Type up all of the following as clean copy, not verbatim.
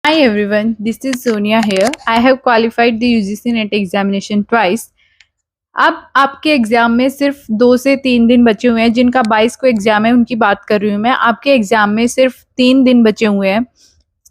Hi everyone, this is Sonia here. I have qualified the UGC NET examination twice. अब आपके exam में सिर्फ 2 से 3 दिन बचे हुए हैं। जिनका 22 को एग्जाम है उनकी बात कर रही हूँ मैं। आपके एग्जाम में सिर्फ 3 दिन बचे हुए हैं।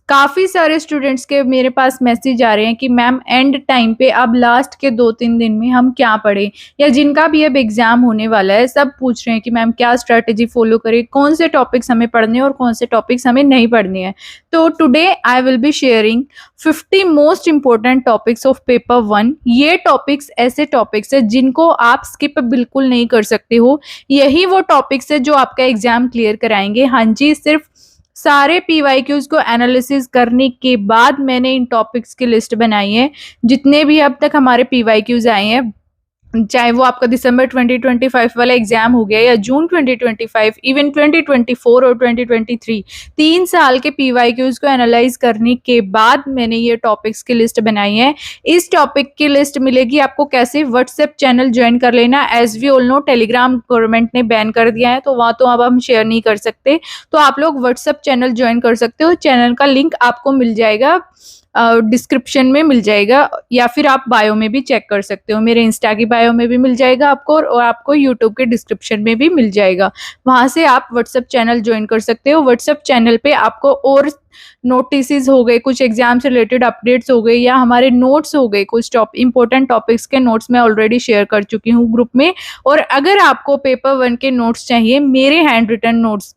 काफ़ी सारे स्टूडेंट्स के मेरे पास मैसेज आ रहे हैं कि मैम एंड टाइम पे अब लास्ट के 2-3 दिन में हम क्या पढ़ें, या जिनका भी अब एग्ज़ाम होने वाला है सब पूछ रहे हैं कि मैम क्या स्ट्रैटेजी फ़ॉलो करें, कौन से टॉपिक्स हमें पढ़ने हैं और कौन से टॉपिक्स हमें नहीं पढ़ने हैं। तो today I will be sharing 50 most important topics of paper 1। ये टॉपिक्स ऐसे टॉपिक्स है जिनको आप स्किप बिल्कुल नहीं कर सकते हो। यही वो टॉपिक्स है जो आपका एग्ज़ाम क्लियर कराएंगे। हाँ जी, सिर्फ सारे पीवाईक्यूज को एनालिसिस करने के बाद मैंने इन टॉपिक्स की लिस्ट बनाई है। जितने भी अब तक हमारे पीवाईक्यूज आए हैं, चाहे वो आपका दिसंबर 2025 वाला एग्जाम हो गया या जून 2025, इवन 2024 और 2023, 3 साल के पीवाईक्यूज को एनालाइज करने के बाद मैंने ये टॉपिक्स की लिस्ट बनाई है। इस टॉपिक की लिस्ट मिलेगी आपको कैसे, व्हाट्सएप चैनल ज्वाइन कर लेना। As we all know Telegram government ने बैन कर दिया है, तो वहाँ तो अब हम शेयर नहीं कर सकते, तो आप लोग व्हाट्सएप चैनल ज्वाइन कर सकते हो। चैनल का लिंक आपको मिल जाएगा, डिस्क्रिप्शन में मिल जाएगा, या फिर आप बायो में भी चेक कर सकते हो। मेरे इंस्टा की बायो में भी मिल जाएगा आपको, और आपको यूट्यूब के डिस्क्रिप्शन में भी मिल जाएगा। वहाँ से आप व्हाट्सएप चैनल ज्वाइन कर सकते हो। व्हाट्सएप चैनल पे आपको और नोटिस हो गए, कुछ एग्जाम से रिलेटेड अपडेट्स हो गए, या हमारे नोट्स हो गए, कुछ इंपॉर्टेंट टॉपिक्स के नोट्स मैं ऑलरेडी शेयर कर चुकी हूँ ग्रुप में। और अगर आपको पेपर 1 के नोट्स चाहिए, मेरे हैंड रिटन नोट्स,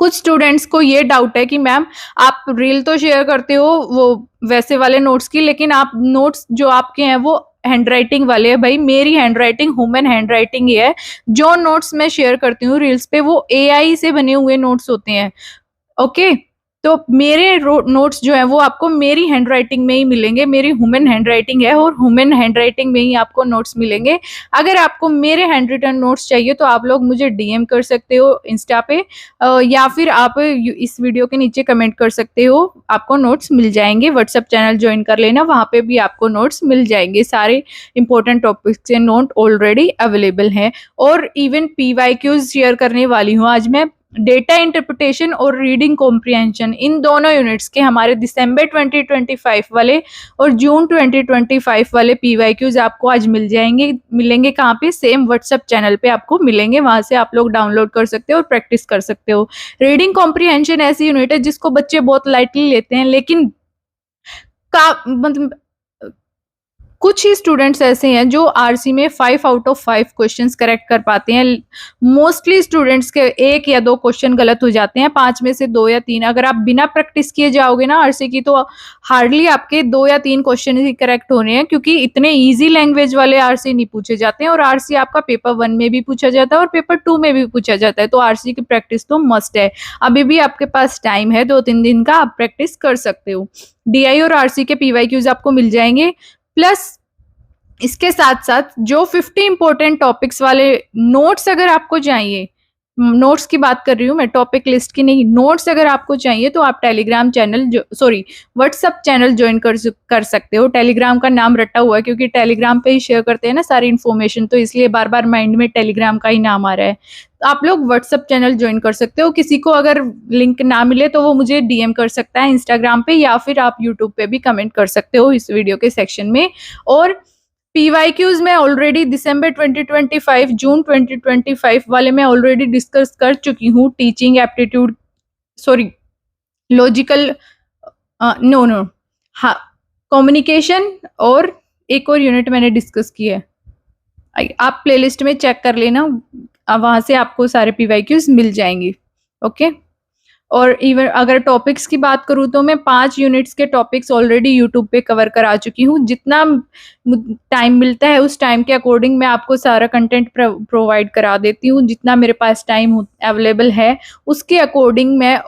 कुछ स्टूडेंट्स को ये डाउट है कि मैम आप रील तो शेयर करते हो वो वैसे वाले नोट्स की, लेकिन आप नोट्स जो आपके हैं वो हैंड राइटिंग वाले है। भाई मेरी handwriting human handwriting ही है। जो नोट्स मैं शेयर करती हूँ रील्स पे वो एआई से बने हुए नोट्स होते हैं। ओके, तो मेरे नोट्स जो है वो आपको मेरी हैंड राइटिंग में ही मिलेंगे। मेरी ह्यूमन हैंड राइटिंग है और ह्यूमन हैंड राइटिंग में ही आपको नोट्स मिलेंगे। अगर आपको मेरे हैंड रिटन नोट्स चाहिए तो आप लोग मुझे डीएम कर सकते हो इंस्टा पे, या फिर आप इस वीडियो के नीचे कमेंट कर सकते हो, आपको नोट्स मिल जाएंगे। व्हाट्सएप चैनल ज्वाइन कर लेना, वहाँ पे भी आपको नोट्स मिल जाएंगे। सारे इंपॉर्टेंट टॉपिक्स के नोट ऑलरेडी अवेलेबल हैं, और इवन पीवाईक्यूज शेयर करने वाली हूँ आज मैं। डेटा इंटरप्रिटेशन और रीडिंग कॉम्प्रिहेंशन, इन दोनों यूनिट्स के हमारे दिसंबर 2025 वाले और जून 2025 वाले पीवाईक्यूज आपको आज मिलेंगे कहाँ पे, सेम व्हाट्सएप चैनल पे आपको मिलेंगे। वहां से आप लोग डाउनलोड कर सकते हो और प्रैक्टिस कर सकते हो। रीडिंग कॉम्प्रिहेंशन ऐसी यूनिट है जिसको बच्चे बहुत लाइटली लेते हैं, लेकिन मतलब कुछ ही स्टूडेंट्स ऐसे हैं जो आरसी में 5 आउट ऑफ 5 क्वेश्चंस करेक्ट कर पाते हैं। मोस्टली स्टूडेंट्स के 1 या 2 क्वेश्चन गलत हो जाते हैं, 5 में से 2 या 3। अगर आप बिना प्रैक्टिस किए जाओगे ना आरसी की, तो हार्डली आपके 2 या 3 क्वेश्चन ही करेक्ट होने हैं, क्योंकि इतने ईजी लैंग्वेज वाले आरसी नहीं पूछे जाते हैं। और आरसी आपका पेपर 1 में भी पूछा जाता है और पेपर 2 में भी पूछा जाता है, तो आरसी की प्रैक्टिस तो मस्ट है। अभी भी आपके पास टाइम है 2-3 दिन का, आप प्रैक्टिस कर सकते हो। डीआई और आरसी के पीवाईक्यूज आपको मिल जाएंगे। प्लस इसके साथ साथ जो 50 इंपॉर्टेंट टॉपिक्स वाले नोट्स अगर आपको चाहिए, नोट्स की बात कर रही हूँ मैं, टॉपिक लिस्ट की नहीं, नोट्स अगर आपको चाहिए तो आप Telegram channel WhatsApp channel join कर सकते हो। टेलीग्राम का नाम रटा हुआ है क्योंकि टेलीग्राम पे ही शेयर करते हैं ना सारी इन्फॉर्मेशन, तो इसलिए बार बार माइंड में टेलीग्राम का ही नाम आ रहा है। तो आप लोग व्हाट्सएप चैनल ज्वाइन कर सकते हो। किसी को अगर लिंक ना मिले तो वो मुझे डीएम कर सकता है इंस्टाग्राम पे, या फिर आप यूट्यूब पे भी कमेंट कर सकते हो इस वीडियो के सेक्शन में। और पीवाईक्यूज में ऑलरेडी दिसंबर 2025 जून 2025 वाले में ऑलरेडी डिस्कस कर चुकी हूँ। टीचिंग एप्टीट्यूड, लॉजिकल, नो हाँ, कम्युनिकेशन, और एक और यूनिट मैंने डिस्कस की है। आप प्लेलिस्ट में चेक कर लेना, वहाँ से आपको सारे पीवाईक्यूज मिल जाएंगे। ओके, और इवन अगर टॉपिक्स की बात करूँ तो मैं 5 यूनिट्स के टॉपिक्स ऑलरेडी यूट्यूब पे कवर करा चुकी हूँ। जितना टाइम मिलता है उस टाइम के अकॉर्डिंग मैं आपको सारा कंटेंट प्रोवाइड करा देती हूँ। जितना मेरे पास टाइम अवेलेबल है उसके अकॉर्डिंग मैं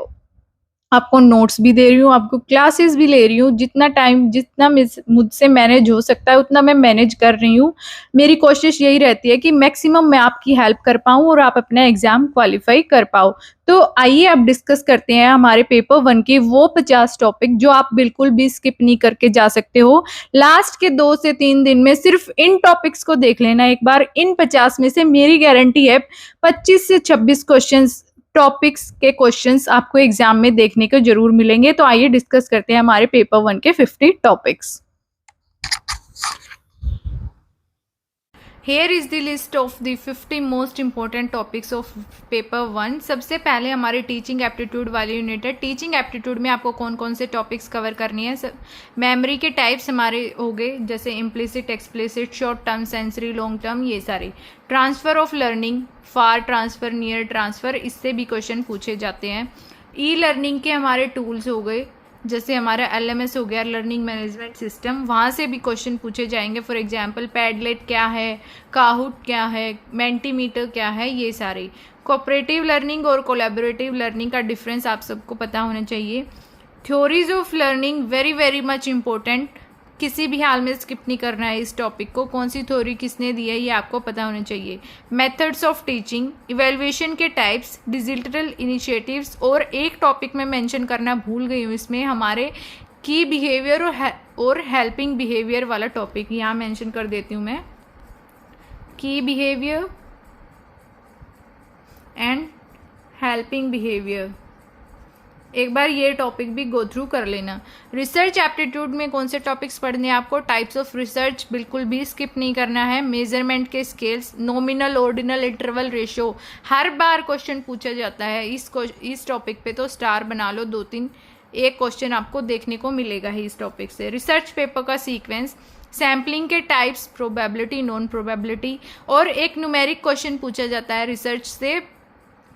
आपको नोट्स भी दे रही हूँ, आपको क्लासेस भी ले रही हूँ। जितना मुझसे मैनेज हो सकता है उतना मैं मैनेज कर रही हूँ। मेरी कोशिश यही रहती है कि मैक्सिमम मैं आपकी हेल्प कर पाऊँ और आप अपना एग्जाम क्वालिफाई कर पाओ। तो आइए अब डिस्कस करते हैं हमारे पेपर 1 के वो 50 टॉपिक जो आप बिल्कुल भी स्किप नहीं करके जा सकते हो। लास्ट के 2 से 3 दिन में सिर्फ इन टॉपिक्स को देख लेना एक बार। इन 50 में से मेरी गारंटी है 25 से 26 क्वेश्चंस टॉपिक्स के क्वेश्चंस आपको एग्जाम में देखने को जरूर मिलेंगे। तो आइए डिस्कस करते हैं हमारे पेपर 1 के 50 topics. Here is the list of the 50 most important topics of paper 1। सबसे पहले हमारे टीचिंग एप्टीट्यूड वाली यूनिट है। टीचिंग एप्टीट्यूड में आपको कौन कौन से टॉपिक्स कवर करनी है। मेमोरी के टाइप्स हमारे हो गए, जैसे implicit, explicit, short term, sensory, long term, ये सारे। Transfer of learning, far transfer, near transfer, इससे भी क्वेश्चन पूछे जाते हैं। ई लर्निंग के हमारे टूल्स हो गए, जैसे हमारा LMS हो गया, लर्निंग मैनेजमेंट सिस्टम, वहाँ से भी क्वेश्चन पूछे जाएंगे। फॉर एग्जांपल पैडलेट क्या है, काहूट क्या है, मेंटीमीटर क्या है, ये सारे। कोऑपरेटिव लर्निंग और कोलैबोरेटिव लर्निंग का डिफरेंस आप सबको पता होना चाहिए। Theories of learning very very much important, किसी भी हाल में स्किप नहीं करना है इस टॉपिक को। कौन सी थ्योरी किसने दी है ये आपको पता होना चाहिए। मेथड्स ऑफ टीचिंग, इवेल्युएशन के टाइप्स, डिजिटल इनिशिएटिव्स, और एक टॉपिक में मेंशन करना भूल गई हूँ इसमें, हमारे की बिहेवियर और हेल्पिंग बिहेवियर वाला टॉपिक यहाँ मेंशन कर देती हूँ मैं। की बिहेवियर एंड हेल्पिंग बिहेवियर, एक बार ये टॉपिक भी गो थ्रू कर लेना। रिसर्च एप्टीट्यूड में कौन से टॉपिक्स पढ़ने हैं आपको। टाइप्स ऑफ रिसर्च बिल्कुल भी स्किप नहीं करना है। मेजरमेंट के scales, nominal, ordinal, interval, ratio, हर बार क्वेश्चन पूछा जाता है इस टॉपिक पे, तो स्टार बना लो, 2-3 एक क्वेश्चन आपको देखने को मिलेगा ही इस टॉपिक से। रिसर्च पेपर का सीक्वेंस, सैम्पलिंग के टाइप्स, प्रोबेबिलिटी, नॉन प्रोबेबिलिटी, और एक न्यूमेरिक क्वेश्चन पूछा जाता है रिसर्च से,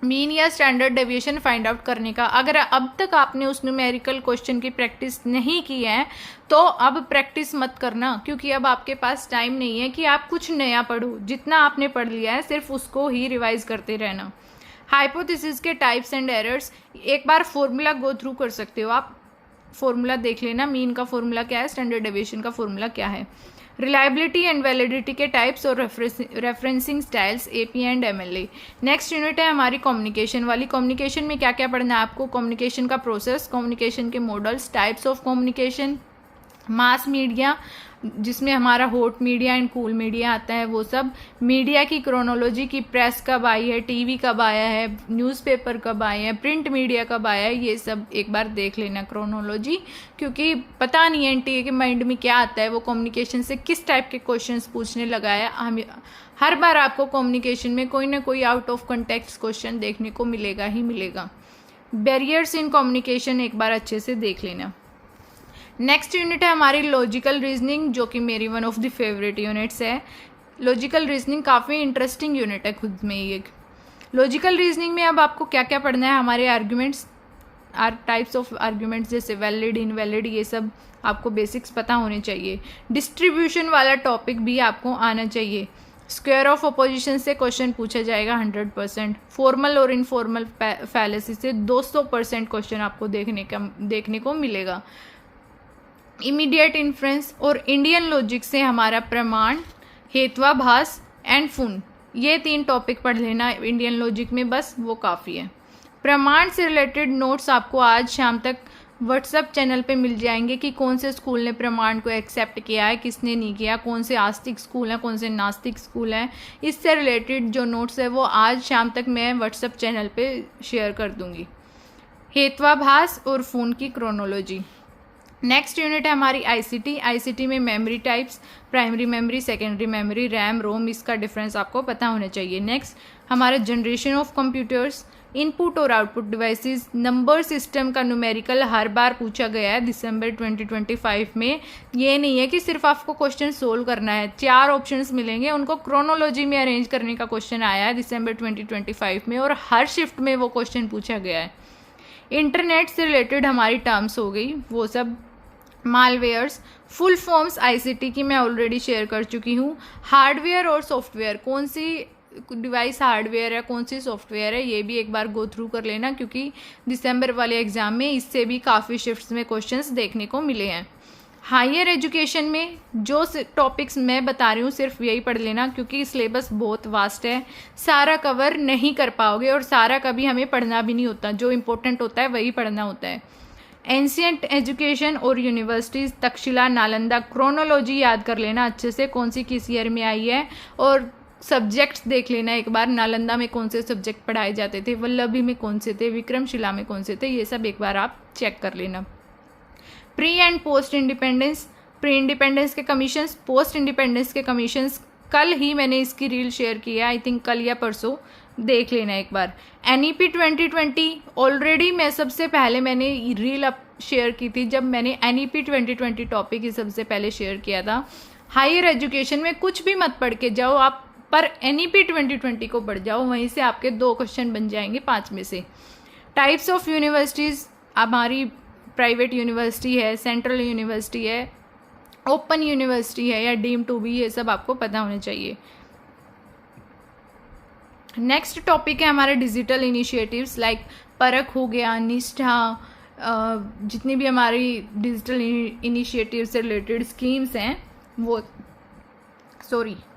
मीन या स्टैंडर्ड डेविएशन फाइंड आउट करने का। अगर अब तक आपने उस न्यूमेरिकल क्वेश्चन की प्रैक्टिस नहीं की है तो अब प्रैक्टिस मत करना, क्योंकि अब आपके पास टाइम नहीं है कि आप कुछ नया पढ़ो। जितना आपने पढ़ लिया है सिर्फ उसको ही रिवाइज करते रहना। हाइपोथेसिस के टाइप्स एंड एरर्स, एक बार फॉर्मूला गो थ्रू कर सकते हो आप, फॉर्मूला देख लेना, मीन का फॉर्मूला क्या है, स्टैंडर्ड डेविएशन का फॉर्मूला क्या है। रिलायबिलिटी एंड वैलिडिटी के टाइप्स और referencing styles, AP and MLA। Next unit है हमारी कम्युनिकेशन वाली। कम्युनिकेशन में क्या क्या पढ़ना है आपको। कम्युनिकेशन का प्रोसेस, कम्युनिकेशन के models, types of communication, mass media जिसमें हमारा hot media and cool media आता है, वो सब। मीडिया की क्रोनोलॉजी की, प्रेस कब आई है, TV कब आया है, न्यूज़पेपर कब आए हैं, प्रिंट मीडिया कब आया है, ये सब एक बार देख लेना क्रोनोलॉजी, क्योंकि पता नहीं है NTA के माइंड में क्या आता है, वो कम्युनिकेशन से किस टाइप के क्वेश्चंस पूछने लगा है। हम हर बार आपको कम्युनिकेशन में कोई ना कोई आउट ऑफ कंटेक्स्ट क्वेश्चन देखने को मिलेगा ही मिलेगा। बैरियर्स इन कम्युनिकेशन एक बार अच्छे से देख लेना। नेक्स्ट यूनिट है हमारी लॉजिकल रीजनिंग, जो कि मेरी one of the favourite units है। लॉजिकल रीजनिंग काफ़ी इंटरेस्टिंग यूनिट है खुद में ही एक। लॉजिकल रीजनिंग में अब आपको क्या क्या पढ़ना है। हमारे आर्ग्यूमेंट्स, टाइप्स ऑफ आर्ग्यूमेंट्स, जैसे वैलिड, इनवैलिड, ये सब आपको बेसिक्स पता होने चाहिए। डिस्ट्रीब्यूशन वाला टॉपिक भी आपको आना चाहिए। स्क्वायर ऑफ अपोजिशन से क्वेश्चन पूछा जाएगा 100%। फॉर्मल और इनफॉर्मल फैलेसी से 200% क्वेश्चन आपको देखने को मिलेगा। इमीडिएट इन्फ्रेंस और इंडियन लॉजिक से हमारा प्रमाण, हेत्वाभास एंड फून, ये 3 टॉपिक पढ़ लेना इंडियन लॉजिक में, बस वो काफ़ी है। प्रमाण से रिलेटेड नोट्स आपको आज शाम तक व्हाट्सएप चैनल पे मिल जाएंगे कि कौन से स्कूल ने प्रमाण को एक्सेप्ट किया है, किसने नहीं किया, कौन से आस्तिक स्कूल हैं, कौन से नास्तिक स्कूल हैं। इससे रिलेटेड जो नोट्स है वो आज शाम तक मैं व्हाट्सएप चैनल पे शेयर कर दूँगी। हेत्वाभास और फून की क्रोनोलॉजी। नेक्स्ट यूनिट है हमारी ICT में memory types, primary memory, secondary memory, RAM, ROM, इसका डिफरेंस आपको पता होना चाहिए। नेक्स्ट हमारा जनरेशन ऑफ कंप्यूटर्स, इनपुट और आउटपुट डिवाइसेस, नंबर सिस्टम का न्यूमेरिकल हर बार पूछा गया है दिसंबर 2025 में। ये नहीं है कि सिर्फ आपको क्वेश्चन सोल्व करना है, 4 ऑप्शंस मिलेंगे, उनको क्रोनोलॉजी में अरेंज करने का क्वेश्चन आया है दिसंबर 2025 में, और हर शिफ्ट में वो क्वेश्चन पूछा गया है। इंटरनेट से रिलेटेड हमारी टर्म्स हो गई वो सब। मालवेयर्स, फुल फॉर्म्स ICT की मैं ऑलरेडी शेयर कर चुकी हूँ। हार्डवेयर और सॉफ्टवेयर, कौन सी डिवाइस हार्डवेयर है, कौन सी सॉफ्टवेयर है, ये भी एक बार गो थ्रू कर लेना, क्योंकि दिसंबर वाले एग्जाम में इससे भी काफ़ी शिफ्ट्स में क्वेश्चंस देखने को मिले हैं। हायर एजुकेशन में जो टॉपिक्स मैं बता रही हूँ सिर्फ यही पढ़ लेना, क्योंकि सिलेबस बहुत वास्ट है, सारा कवर नहीं कर पाओगे, और सारा कभी हमें पढ़ना भी नहीं होता, जो इम्पोर्टेंट होता है वही पढ़ना होता है। एंशियंट एजुकेशन और यूनिवर्सिटीज़, तक्षशिला, नालंदा, क्रोनोलॉजी याद कर लेना अच्छे से, कौन सी किस ईयर में आई है और सब्जेक्ट्स देख लेना एक बार, नालंदा में कौन से सब्जेक्ट पढ़ाए जाते थे, वल्लभी में कौन से थे, विक्रमशिला में कौन से थे, ये सब एक बार आप चेक कर लेना। Pre and post independence, pre independence के कमीशंस, पोस्ट इंडिपेंडेंस के कमीशंस, कल ही मैंने इसकी रील शेयर किया, आई थिंक कल या परसों, देख लेना एक बार। NEP 2020 ऑलरेडी मैं सबसे पहले मैंने रील अप शेयर की थी जब मैंने NEP 2020 टॉपिक ही सबसे पहले शेयर किया था। हायर एजुकेशन में कुछ भी मत पढ़ के जाओ आप, पर NEP 2020 को पढ़ जाओ, वहीं से आपके 2 क्वेश्चन बन जाएंगे 5 में से। टाइप्स ऑफ यूनिवर्सिटीज़, हमारी प्राइवेट यूनिवर्सिटी है, सेंट्रल यूनिवर्सिटी है, ओपन यूनिवर्सिटी है या डीम टू बी, ये सब आपको पता होना चाहिए। नेक्स्ट टॉपिक है हमारे डिजिटल इनिशिएटिव्स, लाइक परख हो गया, निष्ठा, जितनी भी हमारी डिजिटल इनिशिएटिव से रिलेटेड स्कीम्स हैं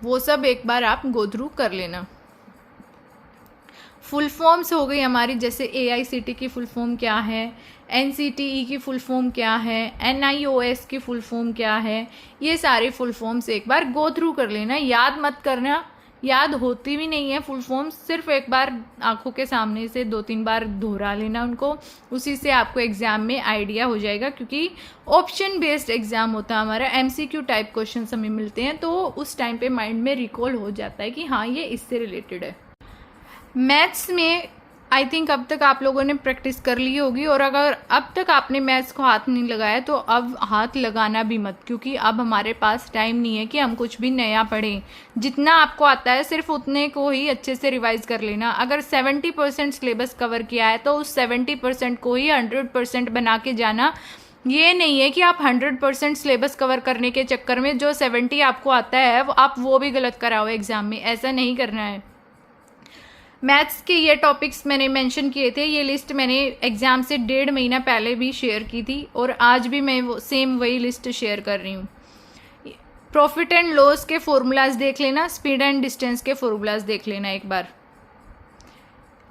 वो सब एक बार आप गो थ्रू कर लेना। फुल फॉर्म्स हो गई हमारी, जैसे AICT की फुल फॉर्म क्या है, NCTE की फुल फॉर्म क्या है, NIOS की फुल फॉर्म क्या है, ये सारे फुल फॉर्म्स एक बार गो थ्रू कर लेना। याद मत करना, याद होती भी नहीं है फुल फॉर्म, सिर्फ एक बार आंखों के सामने से 2-3 बार दोहरा लेना उनको, उसी से आपको एग्ज़ाम में आइडिया हो जाएगा। क्योंकि ऑप्शन बेस्ड एग्ज़ाम होता है हमारा, MCQ टाइप क्वेश्चन हमें मिलते हैं, तो उस टाइम पे माइंड में रिकॉल हो जाता है कि हाँ ये इससे रिलेटेड है। मैथ्स में आई थिंक अब तक आप लोगों ने प्रैक्टिस कर ली होगी, और अगर अब तक आपने मैथ्स को हाथ नहीं लगाया तो अब हाथ लगाना भी मत, क्योंकि अब हमारे पास टाइम नहीं है कि हम कुछ भी नया पढ़ें। जितना आपको आता है सिर्फ उतने को ही अच्छे से रिवाइज कर लेना। अगर 70% सिलेबस कवर किया है तो उस 70% को ही 100% बना के जाना। ये नहीं है कि आप 100% सिलेबस कवर करने के चक्कर में जो 70 आपको आता है आप वो भी गलत कराओ एग्ज़ाम में, ऐसा नहीं करना है। मैथ्स के ये टॉपिक्स मैंने मेंशन किए थे, ये लिस्ट मैंने एग्ज़ाम से 1.5 महीना पहले भी शेयर की थी और आज भी मैं सेम वही लिस्ट शेयर कर रही हूँ। प्रॉफिट एंड लॉस के फॉर्मूलाज देख लेना, स्पीड एंड डिस्टेंस के फॉर्मूलाज देख लेना एक बार।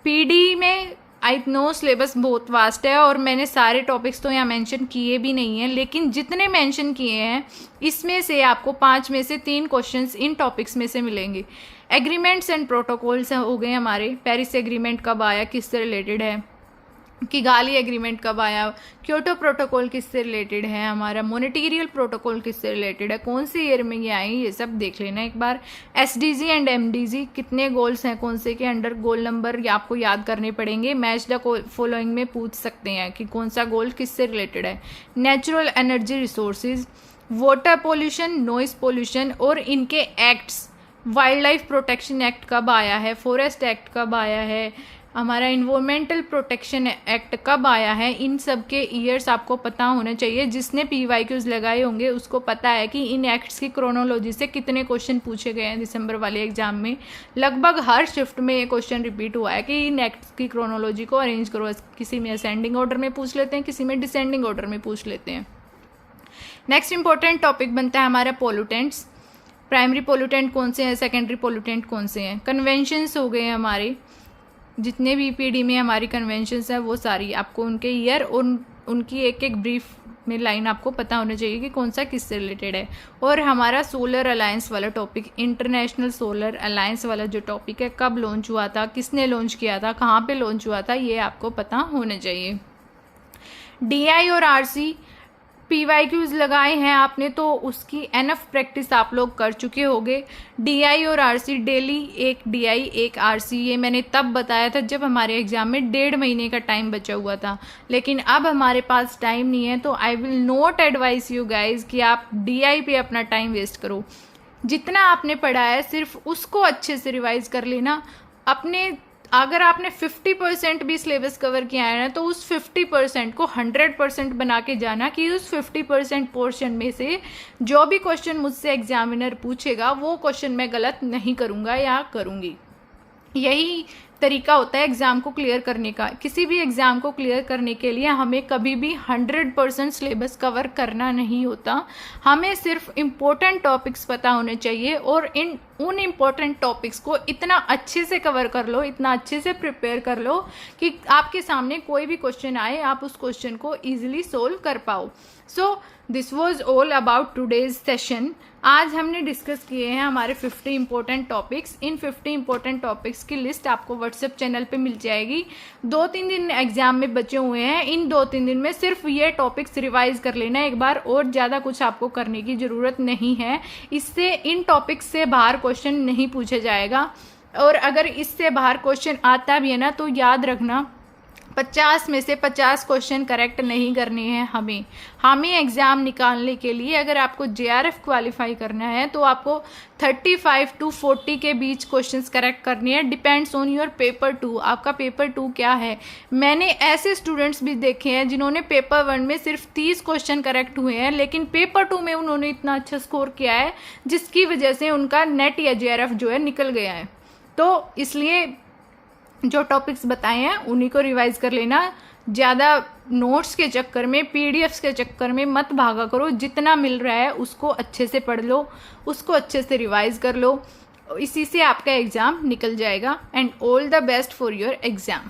PD में आई नो सिलेबस बहुत वास्ट है और मैंने सारे टॉपिक्स तो यहाँ मेंशन किए भी नहीं हैं, लेकिन जितने मेंशन किए हैं इसमें से आपको 5 में से 3 क्वेश्चंस इन टॉपिक्स में से मिलेंगे। एग्रीमेंट्स एंड प्रोटोकॉल्स हो गए हमारे, पेरिस एग्रीमेंट कब आया, किससे रिलेटेड है, किगाली एग्रीमेंट कब आया, क्योटो प्रोटोकॉल किससे रिलेटेड है, हमारा मॉनेटेरियल प्रोटोकॉल किससे रिलेटेड है, कौन से ईयर में ये आई, ये सब देख लेना एक बार। SDG एंड MDG कितने गोल्स हैं, कौन से के अंडर गोल नंबर आपको याद करने पड़ेंगे, मैच द फॉलोइंग में पूछ सकते हैं कि कौन सा गोल किससे रिलेटेड है। Natural energy resources, water pollution, noise pollution और इनके acts, wild life protection act कब आया है, फॉरेस्ट एक्ट कब आया है, हमारा इन्वायरमेंटल प्रोटेक्शन एक्ट कब आया है, इन सब के ईयर्स आपको पता होना चाहिए। जिसने PYQs लगाए होंगे उसको पता है कि इन एक्ट्स की क्रोनोलॉजी से कितने क्वेश्चन पूछे गए हैं दिसंबर वाले एग्जाम में। लगभग हर शिफ्ट में ये क्वेश्चन रिपीट हुआ है कि इन एक्ट्स की क्रोनोलॉजी को अरेंज करो। किसी में असेंडिंग ऑर्डर में पूछ लेते हैं, किसी में डिसेंडिंग ऑर्डर में पूछ लेते हैं। नेक्स्ट इंपॉर्टेंट टॉपिक बनता है हमारा पोल्यूटेंट्स। प्राइमरी पोल्यूटेंट कौन से हैं, सेकेंडरी पोल्यूटेंट कौन से हैं। कन्वेंशंस हो गए हमारे, जितने भी PD में हमारी कन्वेंशंस हैं वो सारी आपको उनके ईयर और उनकी एक एक ब्रीफ में लाइन आपको पता होना चाहिए कि कौन सा किससे रिलेटेड है। और हमारा सोलर अलायंस वाला टॉपिक, इंटरनेशनल सोलर अलायंस वाला जो टॉपिक है, कब लॉन्च हुआ था, किसने लॉन्च किया था, कहाँ पे लॉन्च हुआ था, ये आपको पता होना चाहिए। DI और RC PYQs लगाए हैं आपने तो उसकी एनफ प्रैक्टिस आप लोग कर चुके होंगे। DI और RC डेली, एक DI एक RC, ये मैंने तब बताया था जब हमारे एग्ज़ाम में 1.5 महीने का टाइम बचा हुआ था, लेकिन अब हमारे पास टाइम नहीं है, तो I will not advice you guys कि आप DI पे अपना टाइम वेस्ट करो। जितना आपने पढ़ा है सिर्फ उसको अच्छे से रिवाइज कर लेना। अपने अगर आपने 50% भी सिलेबस कवर किया है ना, तो उस 50% को 100% बना के जाना कि उस 50% पोर्शन में से जो भी क्वेश्चन मुझसे एग्जामिनर पूछेगा वो क्वेश्चन मैं गलत नहीं करूँगा या करूँगी। यही तरीका होता है एग्ज़ाम को क्लियर करने का। किसी भी एग्ज़ाम को क्लियर करने के लिए हमें कभी भी 100% सिलेबस कवर करना नहीं होता, हमें सिर्फ इम्पोर्टेंट टॉपिक्स पता होने चाहिए और इन उन इम्पोर्टेंट टॉपिक्स को इतना अच्छे से कवर कर लो, इतना अच्छे से प्रिपेयर कर लो कि आपके सामने कोई भी क्वेश्चन आए आप उस क्वेश्चन को ईजिली सोल्व कर पाओ। So this was all about today's session. आज हमने डिस्कस किए हैं हमारे 50 इंपॉर्टेंट टॉपिक्स। इन 50 इंपॉर्टेंट टॉपिक्स की लिस्ट आपको व्हाट्सएप चैनल पे मिल जाएगी। 2-3 दिन एग्जाम में बचे हुए हैं, इन 2-3 दिन में सिर्फ ये टॉपिक्स रिवाइज कर लेना एक बार, और ज़्यादा कुछ आपको करने की ज़रूरत नहीं है। इससे इन टॉपिक्स से बाहर क्वेश्चन नहीं पूछा जाएगा, और अगर इससे बाहर क्वेश्चन आता भी है ना तो याद रखना 50 में से 50 क्वेश्चन करेक्ट नहीं करने हैं हमें एग्ज़ाम निकालने के लिए। अगर आपको JRF क्वालिफाई करना है तो आपको 35 to 40 के बीच क्वेश्चंस करेक्ट करनी है। डिपेंड्स ऑन योर पेपर 2, आपका पेपर 2 क्या है। मैंने ऐसे स्टूडेंट्स भी देखे हैं जिन्होंने पेपर 1 में सिर्फ 30 क्वेश्चन करेक्ट हुए हैं, लेकिन पेपर 2 में उन्होंने इतना अच्छा स्कोर किया है जिसकी वजह से उनका नेट या JRF जो है निकल गया है। तो इसलिए जो टॉपिक्स बताए हैं उन्हीं को रिवाइज कर लेना। ज़्यादा नोट्स के चक्कर में, PDFs के चक्कर में मत भागा करो। जितना मिल रहा है उसको अच्छे से पढ़ लो, उसको अच्छे से रिवाइज कर लो, इसी से आपका एग्ज़ाम निकल जाएगा। And all the best for your exam.